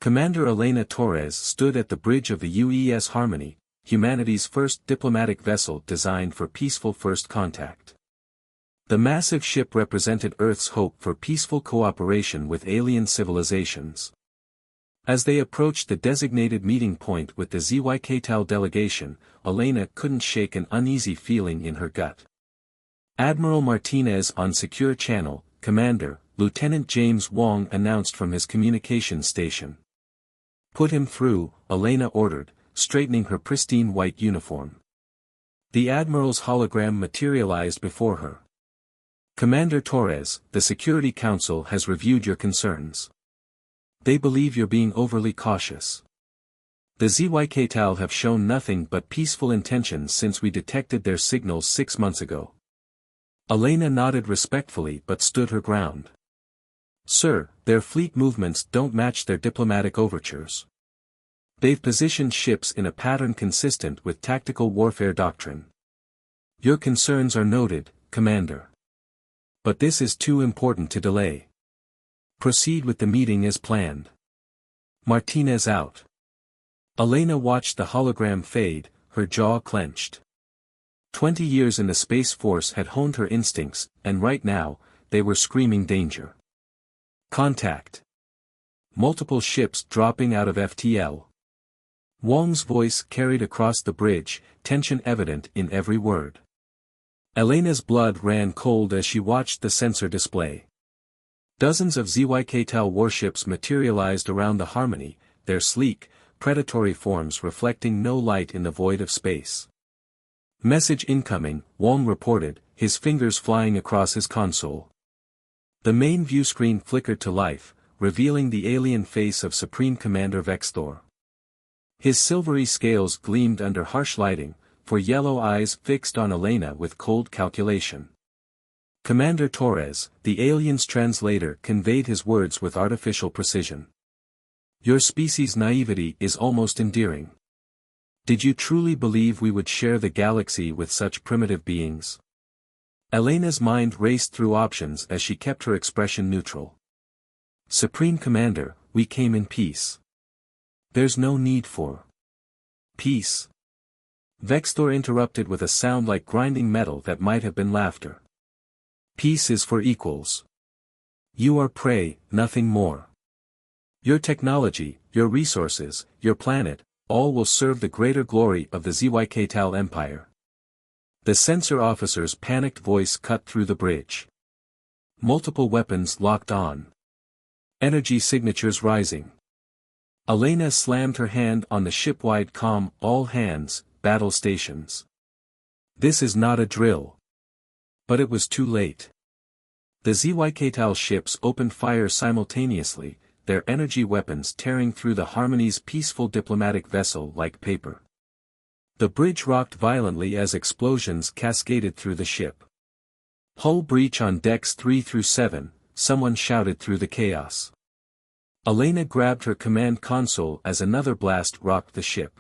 Commander Elena Torres stood at the bridge of the UES Harmony, humanity's first diplomatic vessel designed for peaceful first contact. The massive ship represented Earth's hope for peaceful cooperation with alien civilizations. As they approached the designated meeting point with the ZYK-Tal delegation, Elena couldn't shake an uneasy feeling in her gut. Admiral Martinez on secure channel, Commander, Lieutenant James Wong announced from his communications station. Put him through, Elena ordered, straightening her pristine white uniform. The Admiral's hologram materialized before her. Commander Torres, the Security Council has reviewed your concerns. They believe you're being overly cautious. The ZYK-Tal have shown nothing but peaceful intentions since we detected their signals 6 months ago. Elena nodded respectfully but stood her ground. Sir, their fleet movements don't match their diplomatic overtures. They've positioned ships in a pattern consistent with tactical warfare doctrine. Your concerns are noted, Commander. But this is too important to delay. Proceed with the meeting as planned. Martinez out. Elena watched the hologram fade, her jaw clenched. 20 years in the Space Force had honed her instincts, and right now, they were screaming danger. Contact. Multiple ships dropping out of FTL. Wong's voice carried across the bridge, tension evident in every word. Elena's blood ran cold as she watched the sensor display. Dozens of ZYK-Tal warships materialized around the Harmony, their sleek, predatory forms reflecting no light in the void of space. Message incoming, Wong reported, his fingers flying across his console. The main viewscreen flickered to life, revealing the alien face of Supreme Commander Vexthor. His silvery scales gleamed under harsh lighting, for yellow eyes fixed on Elena with cold calculation. Commander Torres, the alien's translator, conveyed his words with artificial precision. Your species' naivety is almost endearing. Did you truly believe we would share the galaxy with such primitive beings? Elena's mind raced through options as she kept her expression neutral. Supreme Commander, we came in peace. There's no need for peace. Vexthor interrupted with a sound like grinding metal that might have been laughter. Peace is for equals. You are prey, nothing more. Your technology, your resources, your planet, all will serve the greater glory of the ZYK-Tal Empire. The sensor officer's panicked voice cut through the bridge. Multiple weapons locked on. Energy signatures rising. Elena slammed her hand on the ship-wide comm, all hands, battle stations. This is not a drill. But it was too late. The ZYK-Tal ships opened fire simultaneously, their energy weapons tearing through the Harmony's peaceful diplomatic vessel like paper. The bridge rocked violently as explosions cascaded through the ship. Hull breach on decks 3 through 7, someone shouted through the chaos. Elena grabbed her command console as another blast rocked the ship.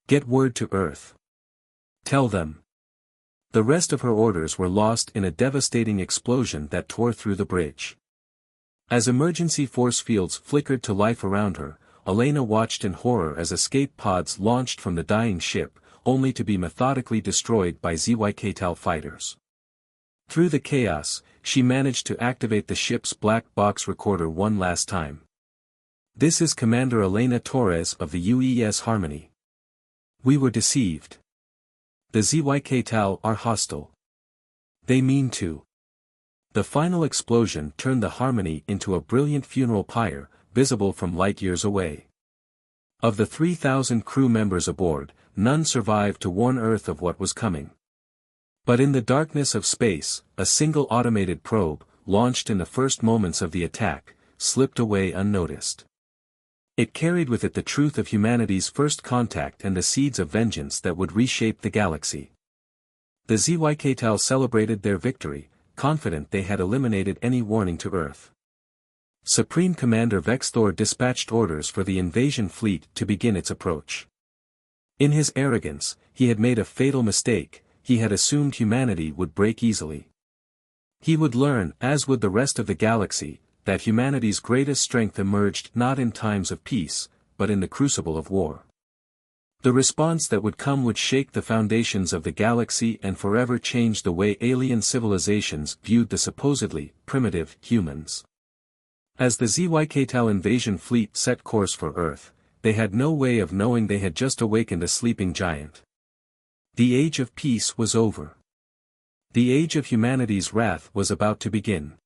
Get word to Earth. Tell them. The rest of her orders were lost in a devastating explosion that tore through the bridge. As emergency force fields flickered to life around her, Elena watched in horror as escape pods launched from the dying ship, only to be methodically destroyed by ZYK-Tal fighters. Through the chaos, she managed to activate the ship's black box recorder one last time. This is Commander Elena Torres of the UES Harmony. We were deceived. The ZYK-Tal are hostile. They mean to. The final explosion turned the Harmony into a brilliant funeral pyre, visible from light years away. Of the 3,000 crew members aboard, none survived to warn Earth of what was coming. But in the darkness of space, a single automated probe, launched in the first moments of the attack, slipped away unnoticed. It carried with it the truth of humanity's first contact and the seeds of vengeance that would reshape the galaxy. The ZYK-Tal celebrated their victory, confident they had eliminated any warning to Earth. Supreme Commander Vexthor dispatched orders for the invasion fleet to begin its approach. In his arrogance, he had made a fatal mistake. He had assumed humanity would break easily. He would learn, as would the rest of the galaxy, that humanity's greatest strength emerged not in times of peace, but in the crucible of war. The response that would come would shake the foundations of the galaxy and forever change the way alien civilizations viewed the supposedly primitive humans. As the Zykltal invasion fleet set course for Earth, they had no way of knowing they had just awakened a sleeping giant. The age of peace was over. The age of humanity's wrath was about to begin.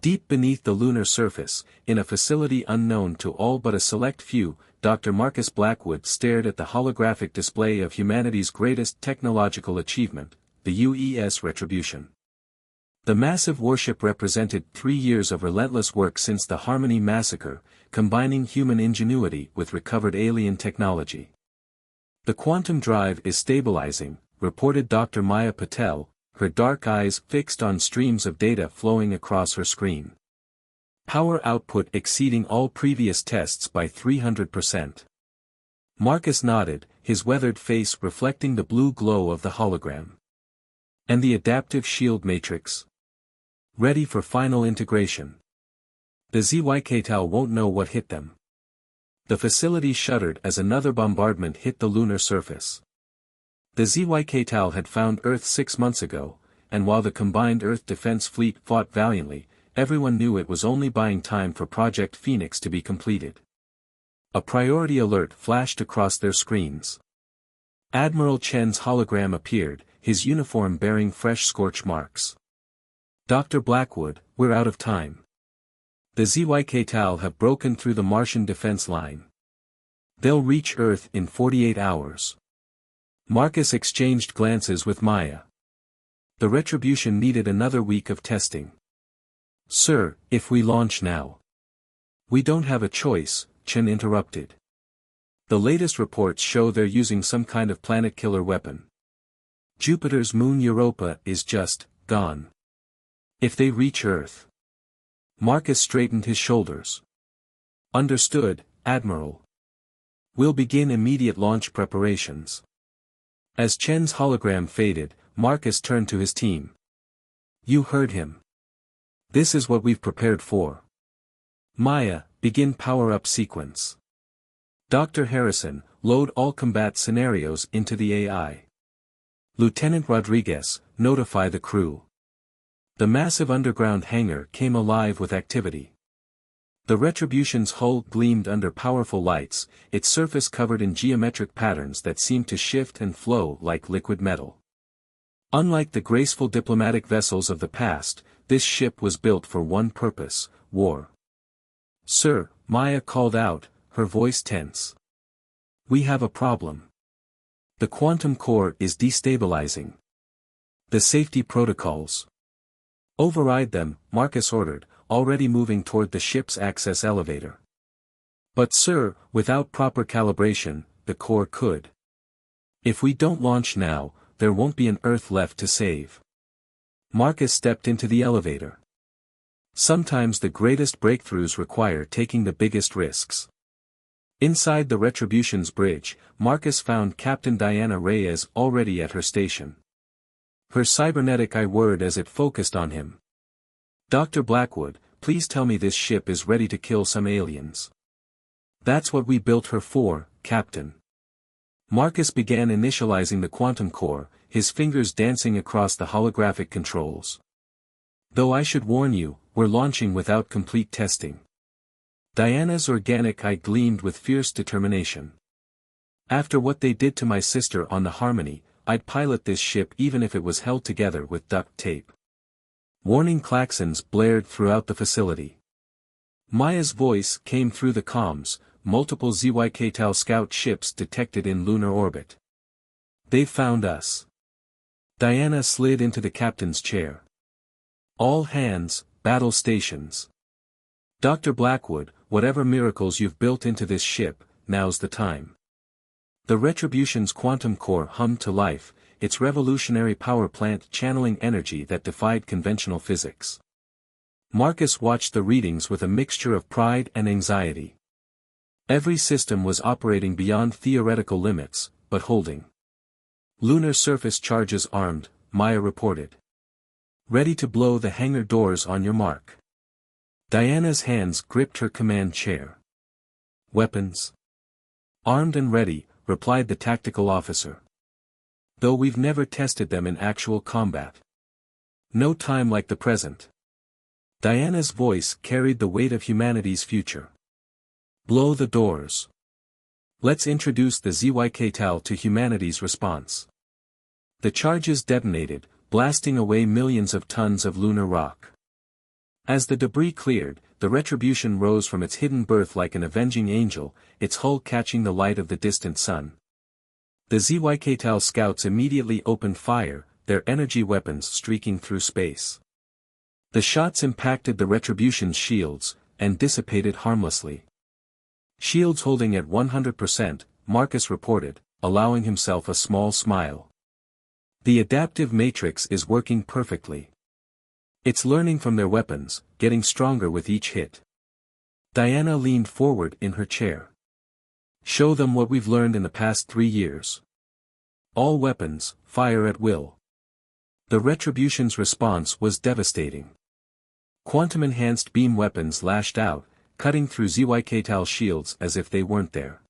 Deep beneath the lunar surface, in a facility unknown to all but a select few, Dr. Marcus Blackwood stared at the holographic display of humanity's greatest technological achievement, the UES Retribution. The massive warship represented 3 years of relentless work since the Harmony massacre, combining human ingenuity with recovered alien technology. The quantum drive is stabilizing, reported Dr. Maya Patel, her dark eyes fixed on streams of data flowing across her screen. Power output exceeding all previous tests by 300%. Marcus nodded, his weathered face reflecting the blue glow of the hologram. And the adaptive shield matrix? Ready for final integration. The Zykltal won't know what hit them. The facility shuddered as another bombardment hit the lunar surface. The Zykltal had found Earth 6 months ago, and while the combined Earth defense fleet fought valiantly, everyone knew it was only buying time for Project Phoenix to be completed. A priority alert flashed across their screens. Admiral Chen's hologram appeared, his uniform bearing fresh scorch marks. Dr. Blackwood, we're out of time. The Zykltal have broken through the Martian defense line. They'll reach Earth in 48 hours. Marcus exchanged glances with Maya. The Retribution needed another week of testing. Sir, if we launch now. We don't have a choice, Chen interrupted. The latest reports show they're using some kind of planet-killer weapon. Jupiter's moon Europa is just gone. If they reach Earth. Marcus straightened his shoulders. Understood, Admiral. We'll begin immediate launch preparations. As Chen's hologram faded, Marcus turned to his team. You heard him. This is what we've prepared for. Maya, begin power-up sequence. Dr. Harrison, load all combat scenarios into the AI. Lieutenant Rodriguez, notify the crew. The massive underground hangar came alive with activity. The Retribution's hull gleamed under powerful lights, its surface covered in geometric patterns that seemed to shift and flow like liquid metal. Unlike the graceful diplomatic vessels of the past, this ship was built for one purpose, war. Sir, Maya called out, her voice tense. We have a problem. The quantum core is destabilizing. The safety protocols. Override them, Marcus ordered, already moving toward the ship's access elevator. But sir, without proper calibration, the core could. If we don't launch now, there won't be an Earth left to save. Marcus stepped into the elevator. Sometimes the greatest breakthroughs require taking the biggest risks. Inside the Retribution's bridge, Marcus found Captain Diana Reyes already at her station. Her cybernetic eye whirred as it focused on him. Dr. Blackwood, please tell me this ship is ready to kill some aliens. That's what we built her for, Captain. Marcus began initializing the quantum core, his fingers dancing across the holographic controls. Though I should warn you, we're launching without complete testing. Diana's organic eye gleamed with fierce determination. After what they did to my sister on the Harmony, I'd pilot this ship even if it was held together with duct tape. Warning klaxons blared throughout the facility. Maya's voice came through the comms, multiple Zykltal scout ships detected in lunar orbit. They've found us. Diana slid into the captain's chair. All hands, battle stations. Dr. Blackwood, whatever miracles you've built into this ship, now's the time. The Retribution's quantum core hummed to life, its revolutionary power plant channeling energy that defied conventional physics. Marcus watched the readings with a mixture of pride and anxiety. Every system was operating beyond theoretical limits, but holding. Lunar surface charges armed, Maya reported. Ready to blow the hangar doors on your mark. Diana's hands gripped her command chair. Weapons? Armed and ready, replied the tactical officer. Though we've never tested them in actual combat. No time like the present. Diana's voice carried the weight of humanity's future. Blow the doors. Let's introduce the ZYK-TAL to humanity's response. The charges detonated, blasting away millions of tons of lunar rock. As the debris cleared, the Retribution rose from its hidden berth like an avenging angel, its hull catching the light of the distant sun. The ZYK-TAL scouts immediately opened fire, their energy weapons streaking through space. The shots impacted the Retribution's shields, and dissipated harmlessly. Shields holding at 100%, Marcus reported, allowing himself a small smile. The adaptive matrix is working perfectly. It's learning from their weapons, getting stronger with each hit. Diana leaned forward in her chair. Show them what we've learned in the past 3 years. All weapons, fire at will. The Retribution's response was devastating. Quantum-enhanced beam weapons lashed out, cutting through ZYK-TAL shields as if they weren't there.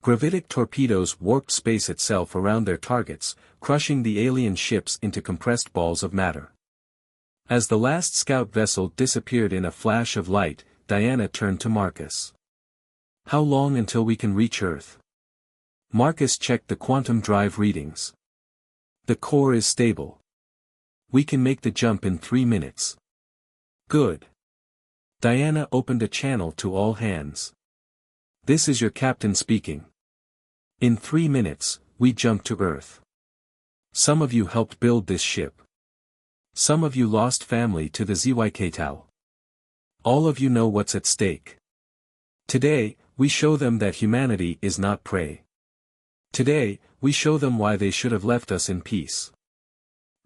Gravitic torpedoes warped space itself around their targets, crushing the alien ships into compressed balls of matter. As the last scout vessel disappeared in a flash of light, Diana turned to Marcus. How long until we can reach Earth? Marcus checked the quantum drive readings. The core is stable. We can make the jump in 3 minutes. Good. Diana opened a channel to all hands. This is your captain speaking. In 3 minutes, we jump to Earth. Some of you helped build this ship. Some of you lost family to the ZYK-TAL. All of you know what's at stake. Today, we show them that humanity is not prey. Today, we show them why they should have left us in peace.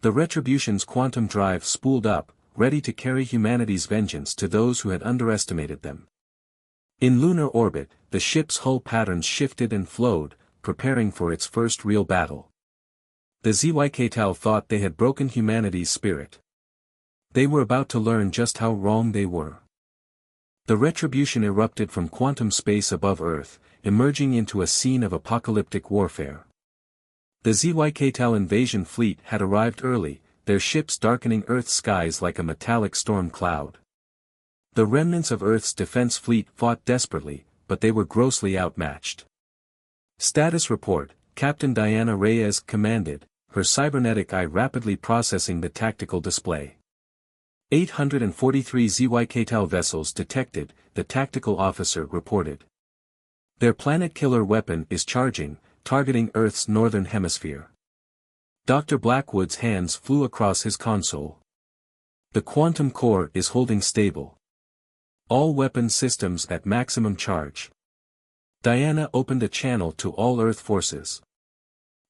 The Retribution's quantum drive spooled up, ready to carry humanity's vengeance to those who had underestimated them. In lunar orbit, the ship's hull patterns shifted and flowed, preparing for its first real battle. The ZYK-TAL thought they had broken humanity's spirit. They were about to learn just how wrong they were. The Retribution erupted from quantum space above Earth, emerging into a scene of apocalyptic warfare. The ZYK-TAL invasion fleet had arrived early, their ships darkening Earth's skies like a metallic storm cloud. The remnants of Earth's defense fleet fought desperately, but they were grossly outmatched. Status report, Captain Diana Reyes commanded, her cybernetic eye rapidly processing the tactical display. 843 ZYK-TAL vessels detected, the tactical officer reported. Their planet-killer weapon is charging, targeting Earth's northern hemisphere. Dr. Blackwood's hands flew across his console. The quantum core is holding stable. All weapon systems at maximum charge. Diana opened a channel to all Earth forces.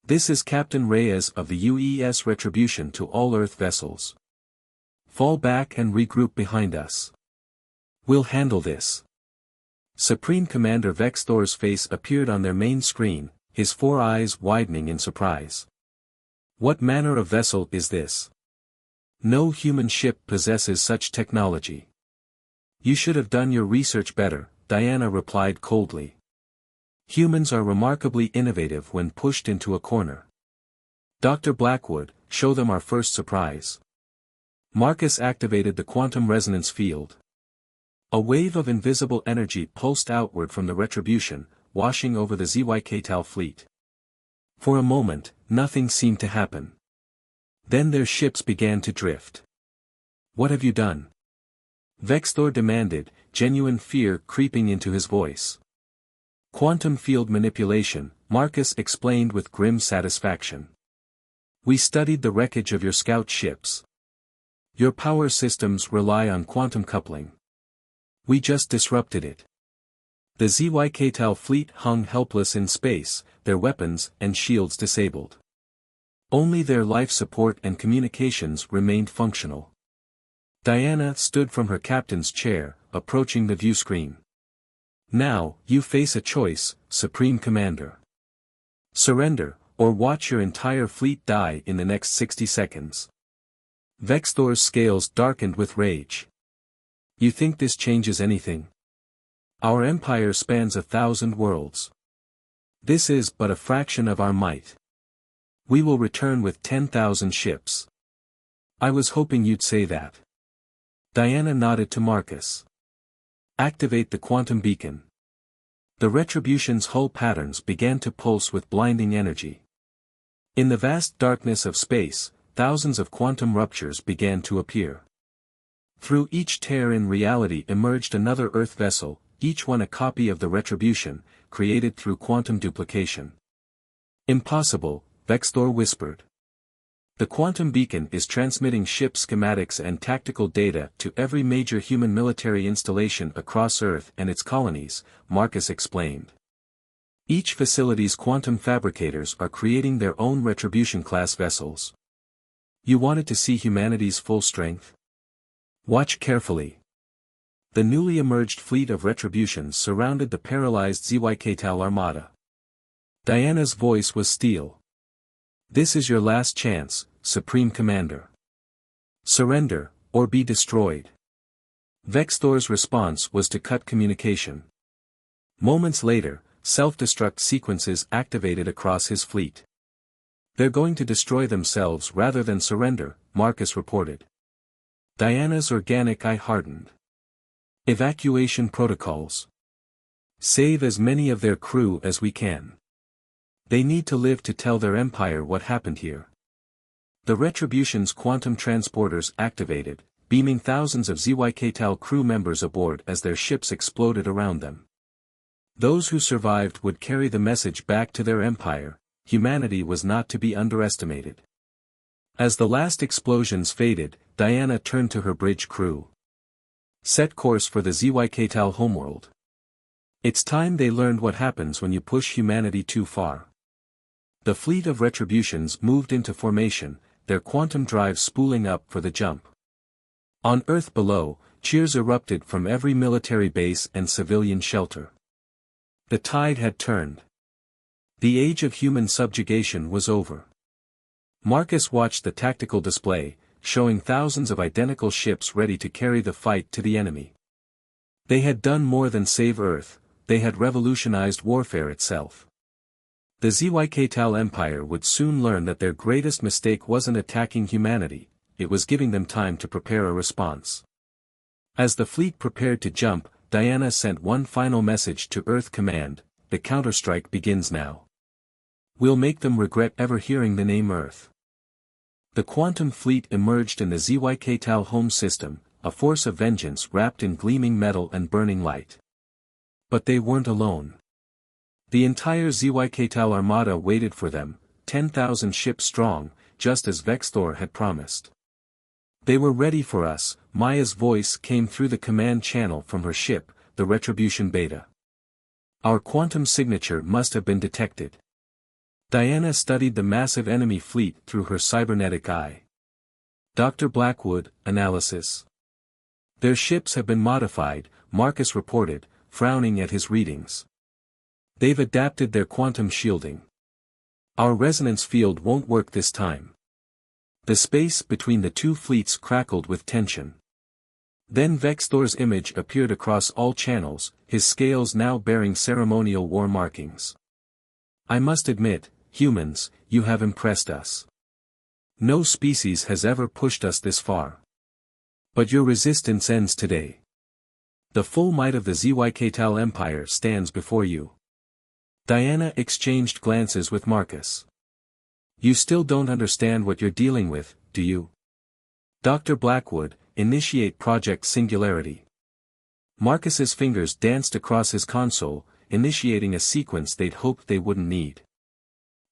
This is Captain Reyes of the UES Retribution to all Earth vessels. Fall back and regroup behind us. We'll handle this. Supreme Commander Vexthor's face appeared on their main screen, his 4 eyes widening in surprise. What manner of vessel is this? No human ship possesses such technology. You should have done your research better, Diana replied coldly. Humans are remarkably innovative when pushed into a corner. Dr. Blackwood, show them our first surprise. Marcus activated the quantum resonance field. A wave of invisible energy pulsed outward from the Retribution, washing over the ZYK-TAL fleet. For a moment, nothing seemed to happen. Then their ships began to drift. What have you done? Vexthor demanded, genuine fear creeping into his voice. Quantum field manipulation, Marcus explained with grim satisfaction. We studied the wreckage of your scout ships. Your power systems rely on quantum coupling. We just disrupted it. The ZYK-TAL fleet hung helpless in space, their weapons and shields disabled. Only their life support and communications remained functional. Diana stood from her captain's chair, approaching the view screen. Now, you face a choice, Supreme Commander. Surrender, or watch your entire fleet die in the next 60 seconds. Vexthor's scales darkened with rage. You think this changes anything? Our empire spans 1,000 worlds. This is but a fraction of our might. We will return with 10,000 ships. I was hoping you'd say that. Diana nodded to Marcus. Activate the quantum beacon. The Retribution's hull patterns began to pulse with blinding energy. In the vast darkness of space, thousands of quantum ruptures began to appear. Through each tear in reality emerged another Earth vessel, each one a copy of the Retribution, created through quantum duplication. Impossible, Vexthor whispered. The quantum beacon is transmitting ship schematics and tactical data to every major human military installation across Earth and its colonies, Marcus explained. Each facility's quantum fabricators are creating their own Retribution-class vessels. You wanted to see humanity's full strength? Watch carefully. The newly emerged fleet of Retributions surrounded the paralyzed Zykltal armada. Diana's voice was steel. This is your last chance, Supreme Commander. Surrender, or be destroyed. Vexthor's response was to cut communication. Moments later, self-destruct sequences activated across his fleet. They're going to destroy themselves rather than surrender, Marcus reported. Diana's organic eye hardened. Evacuation protocols. Save as many of their crew as we can. They need to live to tell their empire what happened here. The Retribution's quantum transporters activated, beaming thousands of Zykltal crew members aboard as their ships exploded around them. Those who survived would carry the message back to their empire. Humanity was not to be underestimated. As the last explosions faded, Diana turned to her bridge crew. Set course for the Zykltal homeworld. It's time they learned what happens when you push humanity too far. The fleet of Retributions moved into formation, their quantum drives spooling up for the jump. On Earth below, cheers erupted from every military base and civilian shelter. The tide had turned. The age of human subjugation was over. Marcus watched the tactical display, showing thousands of identical ships ready to carry the fight to the enemy. They had done more than save Earth, they had revolutionized warfare itself. The Zykltal Empire would soon learn that their greatest mistake wasn't attacking humanity, it was giving them time to prepare a response. As the fleet prepared to jump, Diana sent one final message to Earth Command: the counterstrike begins now. We'll make them regret ever hearing the name Earth. The quantum fleet emerged in the Zykltal home system, a force of vengeance wrapped in gleaming metal and burning light. But they weren't alone. The entire Zykltal armada waited for them, 10,000 ships strong, just as Vexthor had promised. They were ready for us. Maya's voice came through the command channel from her ship, the Retribution Beta. Our quantum signature must have been detected. Diana studied the massive enemy fleet through her cybernetic eye. Dr. Blackwood, analysis. Their ships have been modified, Marcus reported, frowning at his readings. They've adapted their quantum shielding. Our resonance field won't work this time. The space between the two fleets crackled with tension. Then Vexthor's image appeared across all channels, his scales now bearing ceremonial war markings. I must admit, humans, you have impressed us. No species has ever pushed us this far. But your resistance ends today. The full might of the Zykltal Empire stands before you. Diana exchanged glances with Marcus. You still don't understand what you're dealing with, do you? Dr. Blackwood, initiate Project Singularity. Marcus's fingers danced across his console, initiating a sequence they'd hoped they wouldn't need.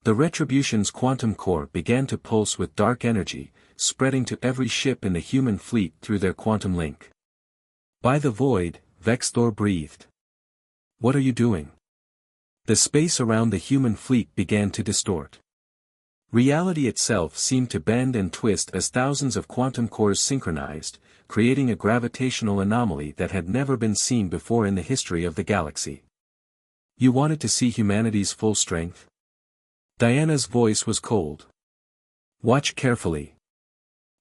The Retribution's quantum core began to pulse with dark energy, spreading to every ship in the human fleet through their quantum link. By the void, Vexthor breathed. What are you doing? The space around the human fleet began to distort. Reality itself seemed to bend and twist as thousands of quantum cores synchronized, creating a gravitational anomaly that had never been seen before in the history of the galaxy. You wanted to see humanity's full strength? Diana's voice was cold. Watch carefully.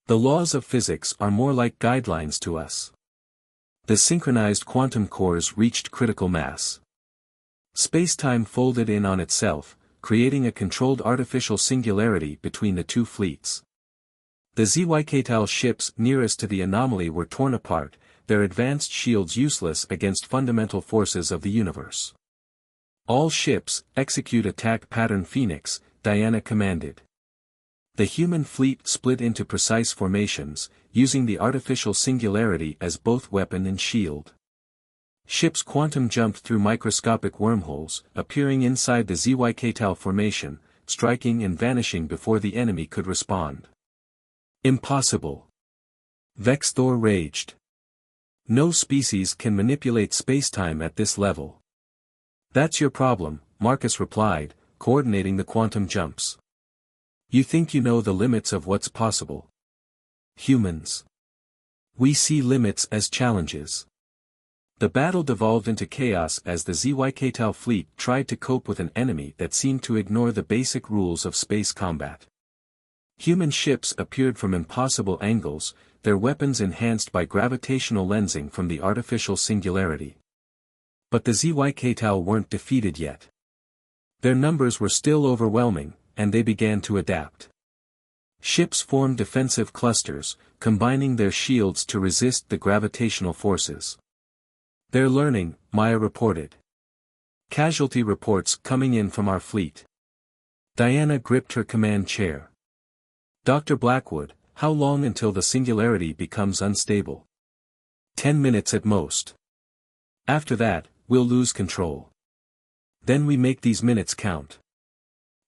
The laws of physics are more like guidelines to us. The synchronized quantum cores reached critical mass. Space-time folded in on itself, creating a controlled artificial singularity between the two fleets. The Zykel ships nearest to the anomaly were torn apart, their advanced shields useless against fundamental forces of the universe. All ships, execute attack pattern Phoenix, Diana commanded. The human fleet split into precise formations, using the artificial singularity as both weapon and shield. Ships quantum jumped through microscopic wormholes, appearing inside the Zykel formation, striking and vanishing before the enemy could respond. Impossible. Vexthor raged. No species can manipulate spacetime at this level. That's your problem, Marcus replied, coordinating the quantum jumps. You think you know the limits of what's possible. Humans. We see limits as challenges. The battle devolved into chaos as the Zykel fleet tried to cope with an enemy that seemed to ignore the basic rules of space combat. Human ships appeared from impossible angles, their weapons enhanced by gravitational lensing from the artificial singularity. But the Zykel weren't defeated yet. Their numbers were still overwhelming, and they began to adapt. Ships formed defensive clusters, combining their shields to resist the gravitational forces. They're learning, Maya reported. Casualty reports coming in from our fleet. Diana gripped her command chair. Dr. Blackwood, how long until the singularity becomes unstable? 10 minutes at most. After that, we'll lose control. Then we make these minutes count.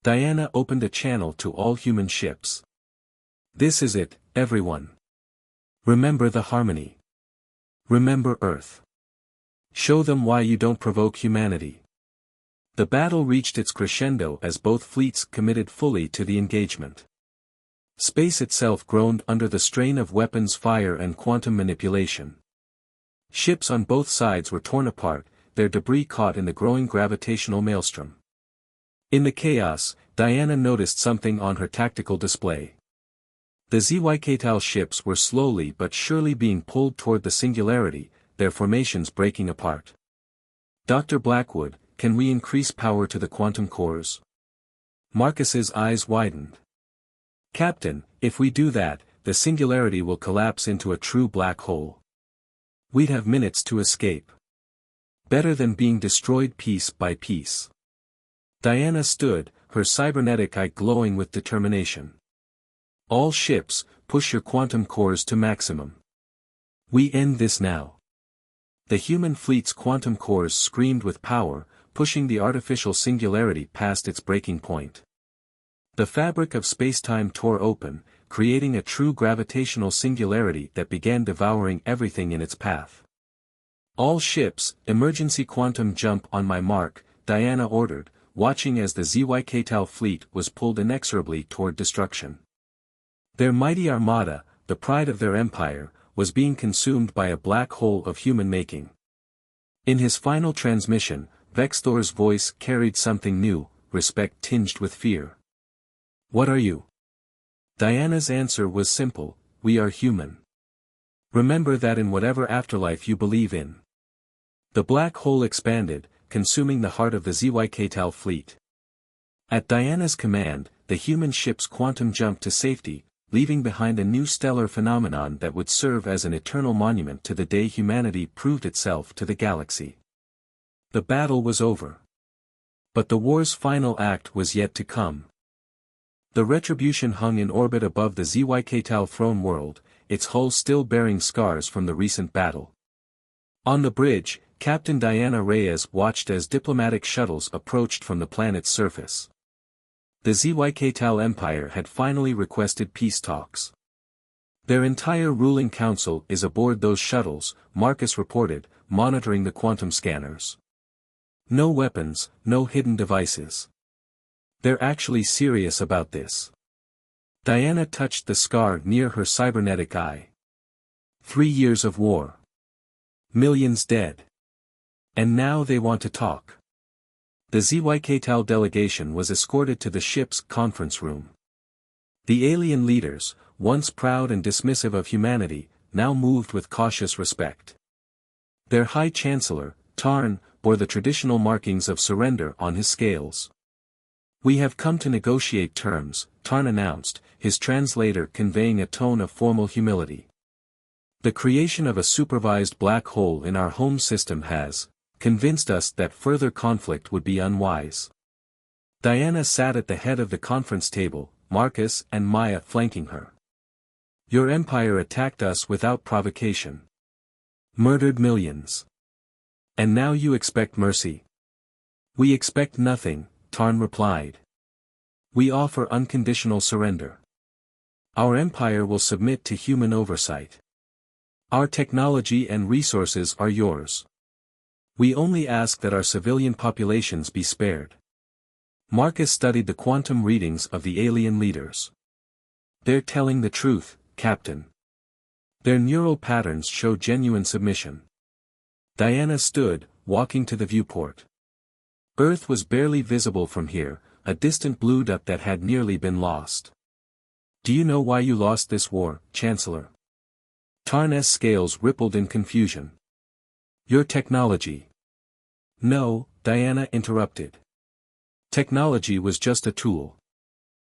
Diana opened a channel to all human ships. This is it, everyone. Remember the harmony. Remember Earth. Show them why you don't provoke humanity. The battle reached its crescendo as both fleets committed fully to the engagement. Space itself groaned under the strain of weapons fire and quantum manipulation. Ships on both sides were torn apart, their debris caught in the growing gravitational maelstrom. In the chaos, Diana noticed something on her tactical display. The Zykel ships were slowly but surely being pulled toward the singularity, their formations breaking apart. Dr. Blackwood, can we increase power to the quantum cores? Marcus's eyes widened. Captain, if we do that, the singularity will collapse into a true black hole. We'd have minutes to escape. Better than being destroyed piece by piece. Diana stood, her cybernetic eye glowing with determination. All ships, push your quantum cores to maximum. We end this now. The human fleet's quantum cores screamed with power, pushing the artificial singularity past its breaking point. The fabric of spacetime tore open, creating a true gravitational singularity that began devouring everything in its path. All ships, emergency quantum jump on my mark, Diana ordered, watching as the Zykel fleet was pulled inexorably toward destruction. Their mighty armada, the pride of their empire, was being consumed by a black hole of human making. In his final transmission, Vexthor's voice carried something new, respect tinged with fear. What are you? Diana's answer was simple, we are human. Remember that in whatever afterlife you believe in. The black hole expanded, consuming the heart of the Zykel fleet. At Diana's command, the human ships quantum jumped to safety, leaving behind a new stellar phenomenon that would serve as an eternal monument to the day humanity proved itself to the galaxy. The battle was over. But the war's final act was yet to come. The Retribution hung in orbit above the Zykel throne world, its hull still bearing scars from the recent battle. On the bridge, Captain Diana Reyes watched as diplomatic shuttles approached from the planet's surface. The Zykel Empire had finally requested peace talks. Their entire ruling council is aboard those shuttles, Marcus reported, monitoring the quantum scanners. No weapons, no hidden devices. They're actually serious about this. Diana touched the scar near her cybernetic eye. 3 years of war. Millions dead. And now they want to talk. The Zykel delegation was escorted to the ship's conference room. The alien leaders, once proud and dismissive of humanity, now moved with cautious respect. Their High Chancellor, Tarn, bore the traditional markings of surrender on his scales. "We have come to negotiate terms," Tarn announced, his translator conveying a tone of formal humility. "The creation of a supervised black hole in our home system has convinced us that further conflict would be unwise." Diana sat at the head of the conference table, Marcus and Maya flanking her. "Your empire attacked us without provocation. Murdered millions. And now you expect mercy?" "We expect nothing," Tarn replied. "We offer unconditional surrender. Our empire will submit to human oversight. Our technology and resources are yours. We only ask that our civilian populations be spared." Marcus studied the quantum readings of the alien leaders. "They're telling the truth, Captain. Their neural patterns show genuine submission." Diana stood, walking to the viewport. Earth was barely visible from here, a distant blue dot that had nearly been lost. "Do you know why you lost this war, Chancellor?" Tarn's scales rippled in confusion. "Your technology." "No," Diana interrupted. "Technology was just a tool.